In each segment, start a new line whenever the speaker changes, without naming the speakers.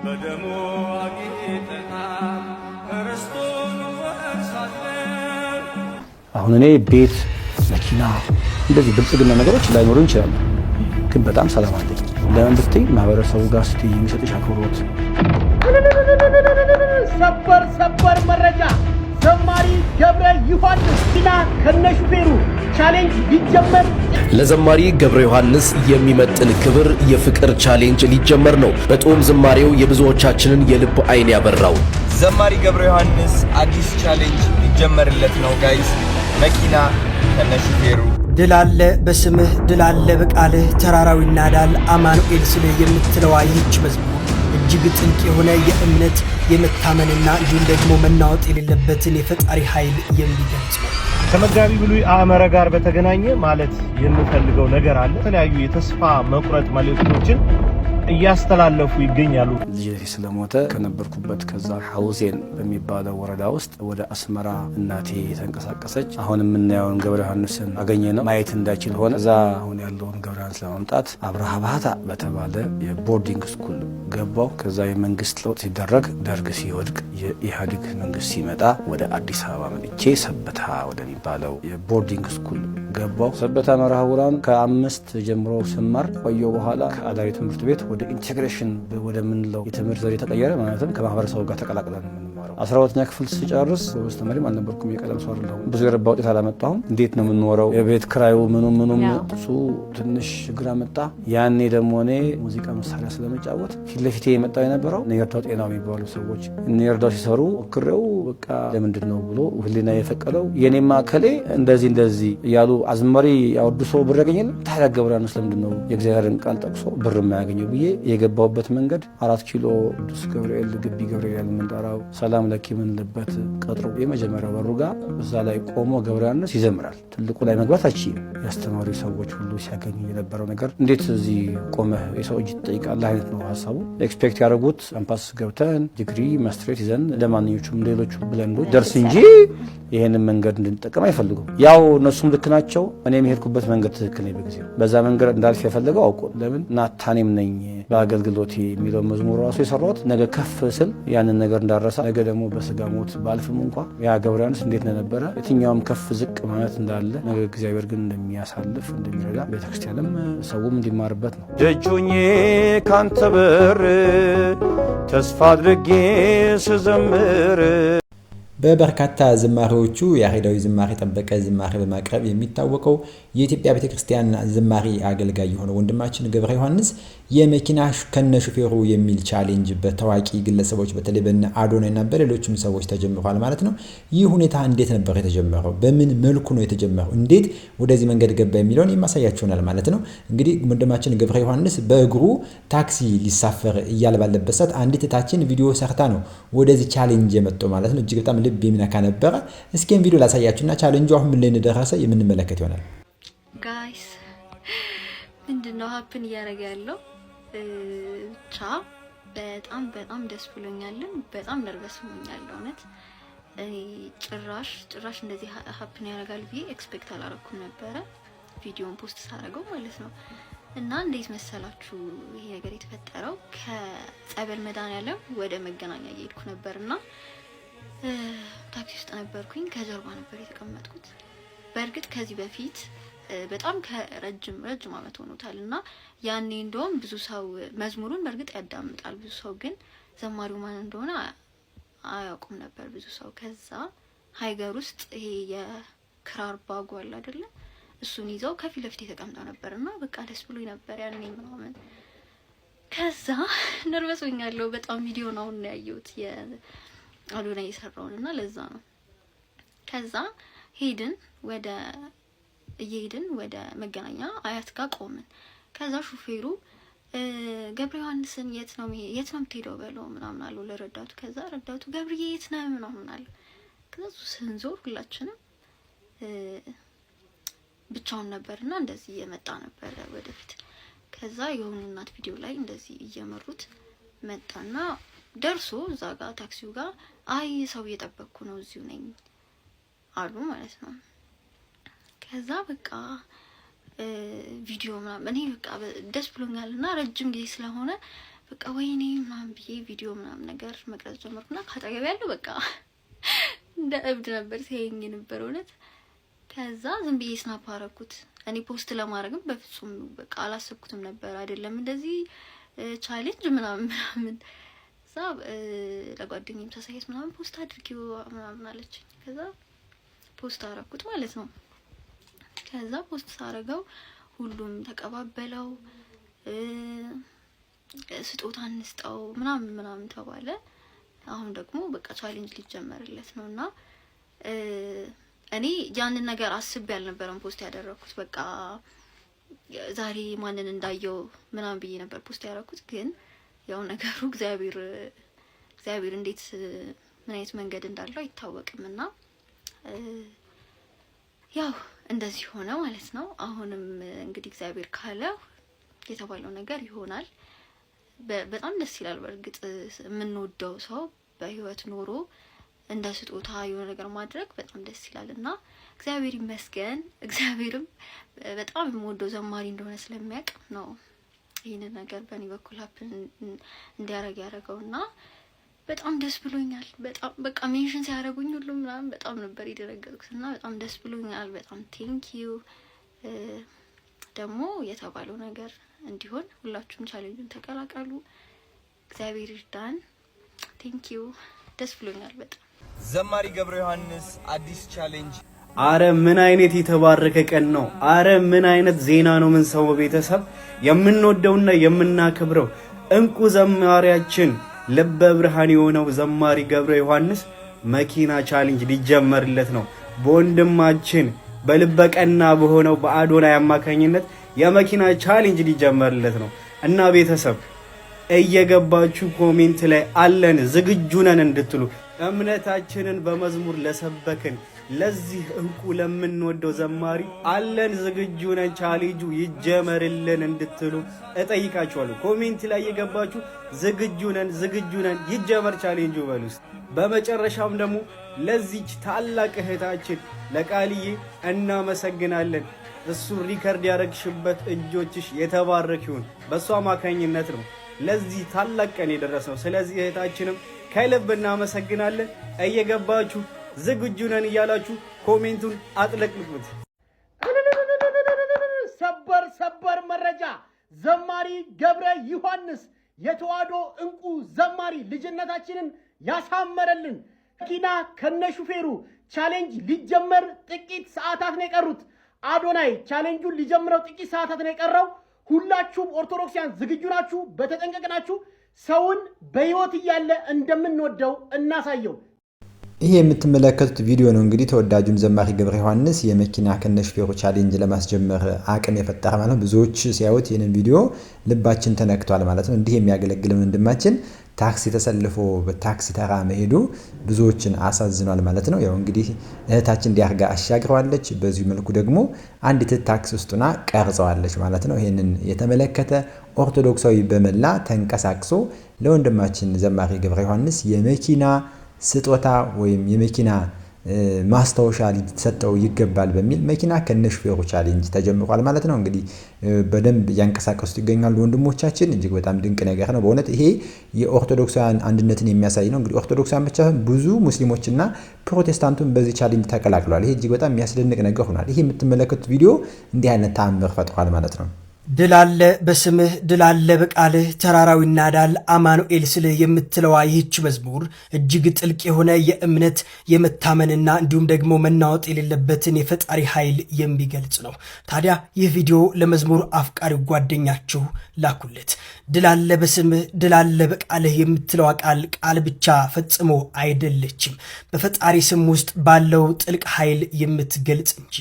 በደሙ አጊጠናል ርስቱን ወርሳለን።
አሁን እኔ ቤት መኪና እንደዚህ ብልጽግና ነገሮች ላይኖሩ ይችላሉ፣ ግን በጣም ሰላም አለኝ። ለምን ብትይ ማህበረሰቡ ጋር ስትይ የሚሰጥሽ አክብሮት።
ሰበር መረጃ ዘማሪ ገብረ ዮሐንስ ቲና ከነሹፌሩ ቻሌንጅ ሊጀመር።
ለዘማሪ ገብረ ዮሐንስ የሚመጥን ክብር የፍቅር ቻሌንጅ ሊጀመር ነው። በጦም ዝማሬው የብዙዎቻችንን የልብ አይን ያበራው
ዘማሪ ገብረ ዮሐንስ አዲስ ቻሌንጅ ሊጀመርለት ነው ጋይስ። መኪና ከነሹፌሩ
ድል አለ በስምህ ድል አለ በቃልህ ተራራው ይናዳል አማኑኤል ስለ የምትለዋ ይህች መዝሙር እጅግ ጥልቅ የሆነ የእምነት የመታመንና እንዲሁም ደግሞ መናወጥ የሌለበትን የፈጣሪ ኃይል የሚገልጽ ነው።
ከመጋቢ ብሉይ አእመረ ጋር በተገናኘ ማለት የምፈልገው ነገር አለ። የተለያዩ የተስፋ መቁረጥ መልእክቶችን እያስተላለፉ ይገኛሉ።
ልጄ ስለሞተ ከነበርኩበት ከዛ ሐውዜን በሚባለው ወረዳ ውስጥ ወደ አስመራ እናቴ ተንቀሳቀሰች። አሁን የምናየውን ገብረ ዮሐንስን አገኘነው ማየት እንዳይችል ሆነ። እዛ አሁን ያለውን ገብረ ዮሐንስ ለማምጣት አብርሃ ባህታ በተባለ የቦርዲንግ ስኩል ገባው። ከዛ የመንግስት ለውጥ ሲደረግ ደርግ ሲወድቅ የኢህአዴግ መንግስት ሲመጣ ወደ አዲስ አበባ መጥቼ ሰበታ ወደሚባለው የቦርዲንግ ስኩል ገባው። ሰበታ መርሃውራን ከ5 ጀምሮ ስማር ቆየው። በኋላ ከአዳሪ ትምህርት ቤት ወደ ኢንቴግሬሽን ወደ ምንለው የትምህርት ዘዴ ተቀየረ። ማለትም ከማህበረሰቡ ጋር ተቀላቅለን የምንማረው 12ኛ ክፍል ሲጨርስ ጎበዝ ተማሪም አልነበርኩም። የቀለም ሰው አይደለሁም። ብዙ የረባ ውጤት አላመጣሁም። እንዴት ነው የምንኖረው? የቤት ክራዩ ምኑም እሱ ትንሽ ችግር አመጣ። ያኔ ደግሞ እኔ ሙዚቃ መሳሪያ ስለመጫወት ፊት ለፊቴ የመጣው የነበረው እነየርዳው ጤናው የሚባሉ ሰዎች እነየርዳው ሲሰሩ ሞክሬው በቃ ለምንድን ነው ብሎ ህሊና የፈቀደው የኔማ ከሌ እንደዚህ እያሉ አዝማሪ ያወድሶ ብር ያገኛል። ታዲያ ገብረ ዮሐንስ ለምንድን ነው የእግዚአብሔርን ቃል ጠቅሶ ብር የማያገኘው ብዬ የገባውበት መንገድ 4 ኪሎ ቅዱስ ገብርኤል ግቢ ገብርኤል የምንጠራው ሰላም ለኪ የምንልበት ቀጥሮ የመጀመሪያው በሩ ጋር እዛ ላይ ቆሞ ገብረ ዮሐንስ ይዘምራል። ትልቁ ላይ መግባት አችልም። ያስተማሪ ሰዎች ሁሉ ሲያገኙ የነበረው ነገር እንዴት እዚህ ቆመህ የሰው እጅ ትጠይቃለህ አይነት ነው ሀሳቡ። ኤክስፔክት ያደረጉት ካምፓስ ገብተን ዲግሪ ማስትሬት ይዘን እንደማንኞቹም ሌሎቹ ብለንዶች ደርስ እንጂ ይሄንን መንገድ እንድንጠቀም አይፈልጉም። ያው እነሱም ልክ ናቸው። እኔ የሚሄድኩበት መንገድ ትክክል ነው። በጊዜው በዛ መንገድ እንዳልፍ የፈለገው አውቆ ለምን ናታኔም ነኝ በአገልግሎቴ የሚለው መዝሙር ራሱ የሰራሁት ነገ ከፍ ስል ያንን ነገር እንዳረሳ ነገ ደግሞ በስጋ ሞት ባልፍም እንኳ ያ ገብረ ዮሐንስ እንዴት ነበረ የትኛውም ከፍ ዝቅ ማለት እንዳለ ነገ እግዚአብሔር ግን እንደሚያሳልፍ እንደሚረዳ ቤተክርስቲያንም ሰውም እንዲማርበት ነው። ደጁኜ ካንተ በር ተስፋ አድርጌ ስዘምር
በበርካታ ዝማሬዎቹ ያሬዳዊ ዝማሬ ጠበቀ ዝማሬ በማቅረብ የሚታወቀው የኢትዮጵያ ቤተክርስቲያን ዝማሬ አገልጋይ የሆነው ወንድማችን ገብረ ዮሐንስ የመኪና ከነሹፌሩ የሚል ቻሌንጅ በታዋቂ ግለሰቦች በተለይ በእነ አዶናይና በሌሎችም ሰዎች ተጀምሯል ማለት ነው። ይህ ሁኔታ እንዴት ነበር የተጀመረው? በምን መልኩ ነው የተጀመረው? እንዴት ወደዚህ መንገድ ገባ የሚለውን የማሳያችሁናል ማለት ነው። እንግዲህ ወንድማችን ገብረ ዮሐንስ በእግሩ ታክሲ ሊሳፈር እያለ ባለበት ሰዓት አንዲት እህታችን ቪዲዮ ሰርታ ነው ወደዚህ ቻሌንጅ የመጣው ማለት ነው። እጅግ በጣም ልብ የሚነካ ነበረ። እስኪም ቪዲዮ ላሳያችሁና ቻሌንጁ አሁን ምን ላይ እንደደረሰ የምንመለከት ይሆናል።
ጋይስ ምንድነው ሀፕን እያደረገ ያለው? ብቻ በጣም ደስ ብሎኛል። በጣም ነርቨስ ሆኛለሁ። እውነት ጭራሽ እንደዚህ ሀፕን ያደርጋል ብዬ ኤክስፔክት አላረኩም ነበረ ቪዲዮን ፖስት ሳደርገው ማለት ነው። እና እንዴት መሰላችሁ ይሄ ነገር የተፈጠረው? ከጸበል መድኃኔዓለም ወደ መገናኛ እየሄድኩ ነበርና ታክሲ ውስጥ ነበርኩኝ። ከጀርባ ነበር የተቀመጥኩት። በእርግጥ ከዚህ በፊት በጣም ከረጅም ዓመት ሆኖታል እና ያኔ እንደውም ብዙ ሰው መዝሙሩን በእርግጥ ያዳምጣል። ብዙ ሰው ግን ዘማሪው ማን እንደሆነ አያውቁም ነበር ብዙ ሰው። ከዛ ሃይገር ውስጥ ይሄ የክራር ባጉ አለ አይደለ? እሱን ይዘው ከፊት ለፊት ተቀምጠው ነበርና በቃ ደስ ብሎኝ ነበር ያኔ ምናምን። ከዛ ነርቨስ ሆኛለሁ በጣም። ቪዲዮ ነው አሁን ያየሁት የአዶናይ የሰራውንና ለዛ ነው። ከዛ እየሄድን ወደ መገናኛ አያት ጋር ቆምን። ከዛ ሹፌሩ ገብረ ዮሐንስን የት ነው የምትሄደው በለው ምናምን አለው ለረዳቱ። ከዛ ረዳቱ ገብርዬ የት ነው ምናምን አለ። ከዛ ስንዞር ሁላችንም ብቻውን ነበርና እንደዚህ እየመጣ ነበር ወደፊት። ከዛ የሆኑ እናት ቪዲዮ ላይ እንደዚህ እየመሩት መጣና ደርሶ እዛ ጋር ታክሲው ጋር አይ ሰው እየጠበቅኩ ነው እዚሁ ነኝ አሉ ማለት ነው። ከዛ በቃ ቪዲዮ ምናምን እኔ በቃ ደስ ብሎኛልና ረጅም ጊዜ ስለሆነ በቃ ወይኔ ምናምን ብዬ ቪዲዮ ምናምን ነገር መቅረጽ ጀመርኩና ካጠገብ ያለው በቃ እንደ እብድ ነበር ሲያየኝ ነበር እውነት። ከዛ ዝም ብዬ ስናፕ አደረኩት። እኔ ፖስት ለማድረግም በፍጹም በቃ አላሰብኩትም ነበር አይደለም እንደዚህ ቻሌንጅ ምናምን እዛ ለጓደኛዬም ተሳይት ምናምን ፖስት አድርጊው ምናምን አለችኝ። ከዛ ፖስት አደረኩት ማለት ነው። ከዛ ፖስት ሳረገው ሁሉም ተቀባበለው። ስጦታ እንስጠው ምናምን ተባለ። አሁን ደግሞ በቃ ቻሌንጅ ሊጀመርለት ነውና እኔ ያንን ነገር አስቤ አልነበረም ፖስት ያደረኩት። በቃ ዛሬ ማንን እንዳየው ምናምን ብዬ ነበር ፖስት ያደረኩት። ግን ያው ነገሩ እግዚአብሔር እንዴት ምን አይነት መንገድ እንዳለው አይታወቅምና ያው እንደዚህ ሆነ ማለት ነው። አሁንም እንግዲህ እግዚአብሔር ካለ የተባለው ነገር ይሆናል። በጣም ደስ ይላል። በእርግጥ የምንወደው ሰው በህይወት ኖሮ እንደ ስጦታ የሆነ ነገር ማድረግ በጣም ደስ ይላልና እግዚአብሔር ይመስገን። እግዚአብሔርም በጣም የምወደው ዘማሪ እንደሆነ ስለሚያውቅ ነው ይሄንን ነገር በእኔ በኩል ሀፕን እንዲያረግ ያደረገውና በጣም ደስ ብሎኛል። በጣም በቃ ሜንሽን ሲያደርጉኝ ሁሉ ምናምን በጣም ነበር የደረገጥኩትና በጣም ደስ ብሎኛል። በጣም ቴንኪዩ። ደግሞ የተባለው ነገር እንዲሆን ሁላችሁም ቻሌንጁን ተቀላቀሉ። እግዚአብሔር ይርዳን። ቴንኪዩ። ደስ ብሎኛል በጣም።
ዘማሪ ገብረ ዮሐንስ አዲስ ቻሌንጅ።
አረ ምን አይነት የተባረከ ቀን ነው! አረ ምን አይነት ዜና ነው! ምን ሰው ቤተሰብ የምንወደውና የምናከብረው እንቁ ዘማሪያችን ልበ ብርሃን የሆነው ዘማሪ ገብረ ዮሐንስ መኪና ቻሌንጅ ሊጀመርለት ነው። በወንድማችን በልበ ቀና በሆነው በአዶናይ አማካኝነት የመኪና ቻሌንጅ ሊጀመርለት ነው እና ቤተሰብ እየገባችሁ ኮሜንት ላይ አለን ዝግጁ ነን እንድትሉ እምነታችንን በመዝሙር ለሰበክን ለዚህ እንቁ ለምንወደው ዘማሪ አለን ዝግጁ ነን ቻሌንጁ ይጀመርልን እንድትሉ እጠይቃችኋለሁ። ኮሜንት ላይ እየገባችሁ ዝግጁ ነን ይጀመር ቻሌንጁ በሉስ። በመጨረሻም ደግሞ ለዚች ታላቅ እህታችን ለቃልዬ እናመሰግናለን። እሱ ሪከርድ ያደረግሽበት እጆችሽ የተባረክ ይሁን። በሷ አማካኝነት ነው ለዚህ ታላቅ ቀን የደረሰው። ስለዚህ እህታችንም ከልብ እናመሰግናለን። እየገባችሁ ዝግጁ ነን እያላችሁ ኮሜንቱን አጥለቅልቁት።
ሰበር መረጃ! ዘማሪ ገብረ ዮሐንስ የተዋሕዶ እንቁ ዘማሪ ልጅነታችንን ያሳመረልን መኪና ከነሹፌሩ ቻሌንጅ ሊጀመር ጥቂት ሰዓታት ነው የቀሩት። አዶናይ ቻሌንጁን ሊጀምረው ጥቂት ሰዓታት ነው የቀረው። ሁላችሁም ኦርቶዶክሲያን ዝግጁ ናችሁ? በተጠንቀቅ ናችሁ? ሰውን በህይወት እያለ እንደምንወደው እናሳየው።
ይሄ የምትመለከቱት ቪዲዮ ነው እንግዲህ ተወዳጁን ዘማሪ ገብረ ዮሐንስ የመኪና ከነሹፌሩ ቻሌንጅ ለማስጀመር አቅም የፈጠረ ማለት ነው። ብዙዎች ሲያዩት ይህንን ቪዲዮ ልባችን ተነክቷል ማለት ነው። እንዲህ የሚያገለግልን ወንድማችን ታክሲ ተሰልፎ በታክሲ ተራ መሄዱ ብዙዎችን አሳዝኗል ማለት ነው። ያው እንግዲህ እህታችን እንዲያርጋ አሻግረዋለች። በዚህ መልኩ ደግሞ አንዲት ታክሲ ውስጥና ቀርጸዋለች ማለት ነው። ይሄንን የተመለከተ ኦርቶዶክሳዊ በመላ ተንቀሳቅሶ ለወንድማችን ዘማሪ ገብረ ዮሐንስ የመኪና ስጦታ ወይም የመኪና ማስታወሻ ሊሰጠው ይገባል በሚል መኪና ከነሹፌሩ ቻሌንጅ ተጀምሯል ማለት ነው። እንግዲህ በደንብ ያንቀሳቀሱት ይገኛሉ ወንድሞቻችን። እጅግ በጣም ድንቅ ነገር ነው በእውነት። ይሄ የኦርቶዶክሳውያን አንድነትን የሚያሳይ ነው። እንግዲህ ኦርቶዶክሳውያን ብቻ ብዙ ሙስሊሞችና ፕሮቴስታንቱን በዚህ ቻሌንጅ ተቀላቅለዋል። ይሄ እጅግ በጣም የሚያስደንቅ ነገር ሆኗል። ይሄ የምትመለከቱት ቪዲዮ እንዲህ አይነት ተአምር ፈጥሯል ማለት ነው።
ድል አለ በስምህ ድል አለ በቃልህ ተራራው ይናዳል አማኑኤል ስልህ የምትለዋ ይህች መዝሙር እጅግ ጥልቅ የሆነ የእምነት የመታመንና እንዲሁም ደግሞ መናወጥ የሌለበትን የፈጣሪ ኃይል የሚገልጽ ነው። ታዲያ ይህ ቪዲዮ ለመዝሙር አፍቃሪ ጓደኛችሁ ላኩለት። ድል አለ በስምህ ድል አለ በቃልህ የምትለዋ ቃል ብቻ ፈጽሞ አይደለችም፣ በፈጣሪ ስም ውስጥ ባለው ጥልቅ ኃይል የምትገልጽ እንጂ።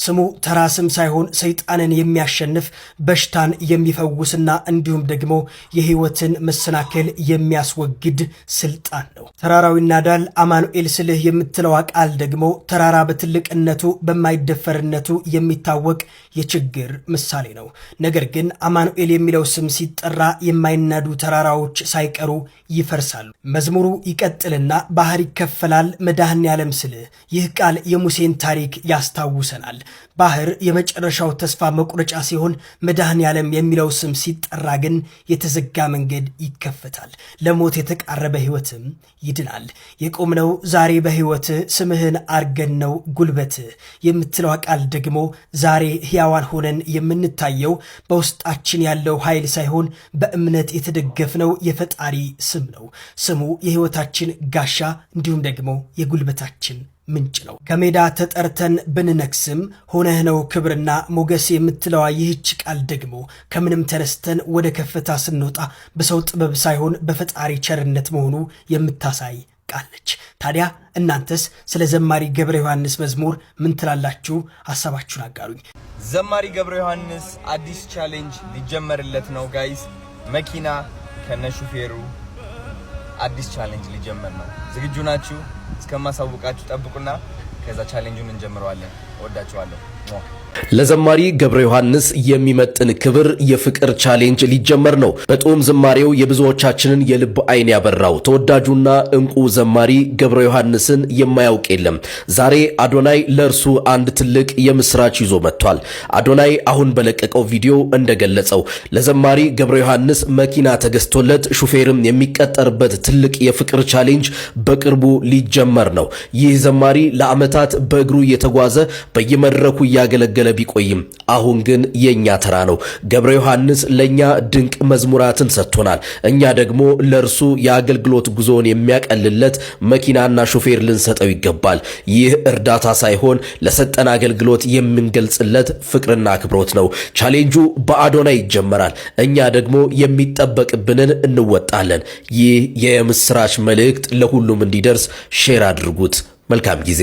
ስሙ ተራ ስም ሳይሆን ሰይጣንን የሚያሸንፍ በሽታን የሚፈውስና እንዲሁም ደግሞ የህይወትን መሰናከል የሚያስወግድ ስልጣን ነው። ተራራው ይናዳል አማኑኤል ስልህ የምትለዋ ቃል ደግሞ ተራራ በትልቅነቱ በማይደፈርነቱ የሚታወቅ የችግር ምሳሌ ነው። ነገር ግን አማኑኤል የሚለው ስም ሲጠራ የማይናዱ ተራራዎች ሳይቀሩ ይፈርሳሉ። መዝሙሩ ይቀጥልና ባህር ይከፈላል መድኃኔዓለም ስልህ። ይህ ቃል የሙሴን ታሪክ ያስታውሰናል። ባህር የመጨረሻው ተስፋ መቁረጫ ሲሆን መድኃኔዓለም የሚለው ስም ሲጠራ ግን የተዘጋ መንገድ ይከፈታል፣ ለሞት የተቃረበ ሕይወትም ይድናል። የቆምነው ዛሬ በሕይወት ስምህን አርገን ነው ጉልበት የምትለው ቃል ደግሞ ዛሬ ሕያዋን ሆነን የምንታየው በውስጣችን ያለው ኃይል ሳይሆን በእምነት የተደገፍነው የፈጣሪ ስም ነው። ስሙ የሕይወታችን ጋሻ እንዲሁም ደግሞ የጉልበታችን ምንጭ ነው። ከሜዳ ተጠርተን ብንነክስም ሆነህ ነው ክብርና ሞገስ የምትለዋ ይህች ቃል ደግሞ ከምንም ተነስተን ወደ ከፍታ ስንወጣ በሰው ጥበብ ሳይሆን በፈጣሪ ቸርነት መሆኑ የምታሳይ ቃል ነች። ታዲያ እናንተስ ስለ ዘማሪ ገብረ ዮሐንስ መዝሙር ምን ትላላችሁ? ሐሳባችሁን አጋሩኝ።
ዘማሪ ገብረ ዮሐንስ አዲስ ቻሌንጅ ሊጀመርለት ነው ጋይስ። መኪና ከነሹፌሩ አዲስ ቻሌንጅ ሊጀመር ነው። ዝግጁ ናችሁ? እስከማሳውቃችሁ ጠብቁና ከዛ ቻሌንጁን እንጀምረዋለን። ወዳችኋለሁ።
ለዘማሪ ገብረ ዮሐንስ የሚመጥን ክብር የፍቅር ቻሌንጅ ሊጀመር ነው። በጦም ዝማሬው የብዙዎቻችንን የልብ አይን ያበራው ተወዳጁና እንቁ ዘማሪ ገብረ ዮሐንስን የማያውቅ የለም። ዛሬ አዶናይ ለእርሱ አንድ ትልቅ የምስራች ይዞ መጥቷል። አዶናይ አሁን በለቀቀው ቪዲዮ እንደገለጸው ለዘማሪ ገብረ ዮሐንስ መኪና ተገዝቶለት ሹፌርም የሚቀጠርበት ትልቅ የፍቅር ቻሌንጅ በቅርቡ ሊጀመር ነው። ይህ ዘማሪ ለዓመታት በእግሩ እየተጓዘ በየመድረኩ እያገለገለ ቢቆይም አሁን ግን የኛ ተራ ነው። ገብረ ዮሐንስ ለኛ ድንቅ መዝሙራትን ሰጥቶናል። እኛ ደግሞ ለርሱ የአገልግሎት ጉዞን የሚያቀልለት መኪናና ሹፌር ልንሰጠው ይገባል። ይህ እርዳታ ሳይሆን ለሰጠን አገልግሎት የምንገልጽለት ፍቅርና አክብሮት ነው። ቻሌንጁ በአዶናይ ይጀመራል። እኛ ደግሞ የሚጠበቅብንን እንወጣለን። ይህ የምስራች መልእክት ለሁሉም እንዲደርስ ሼር አድርጉት። መልካም ጊዜ